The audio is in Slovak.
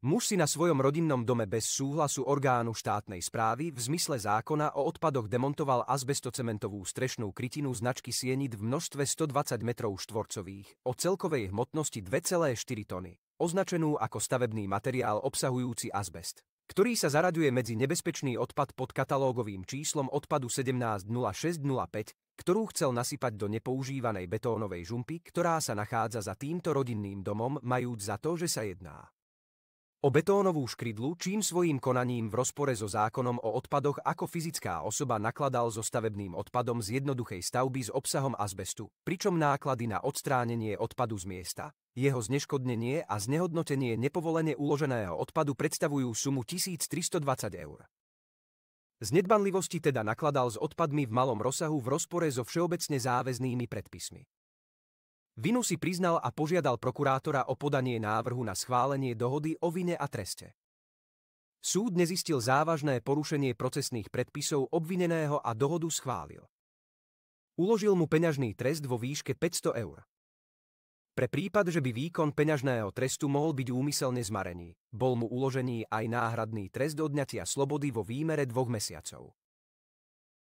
Muž si na svojom rodinnom dome bez súhlasu orgánu štátnej správy v zmysle zákona o odpadoch demontoval azbestocementovú strešnú krytinu značky Sienit v množstve 120 m2 o celkovej hmotnosti 2,4 tony, označenú ako stavebný materiál obsahujúci azbest, ktorý sa zaraďuje medzi nebezpečný odpad pod katalógovým číslom odpadu 170605, ktorú chcel nasypať do nepoužívanej betónovej žumpy, ktorá sa nachádza za týmto rodinným domom, majúc za to, že sa jedná o betónovú škrydlu, čím svojím konaním v rozpore so zákonom o odpadoch ako fyzická osoba nakladal so stavebným odpadom z jednoduchej stavby s obsahom azbestu, pričom náklady na odstránenie odpadu z miesta, jeho zneškodnenie a znehodnotenie nepovolene uloženého odpadu predstavujú sumu 1320 eur. Z nedbanlivosti teda nakladal s odpadmi v malom rozsahu v rozpore so všeobecne záväznými predpismi. Vinu si priznal a požiadal prokurátora o podanie návrhu na schválenie dohody o vine a treste. Súd nezistil závažné porušenie procesných predpisov obvineného a dohodu schválil. Uložil mu peňažný trest vo výške 500 eur. Pre prípad, že by výkon peňažného trestu mohol byť úmyselne zmarený, bol mu uložený aj náhradný trest odňatia slobody vo výmere 2 mesiacov.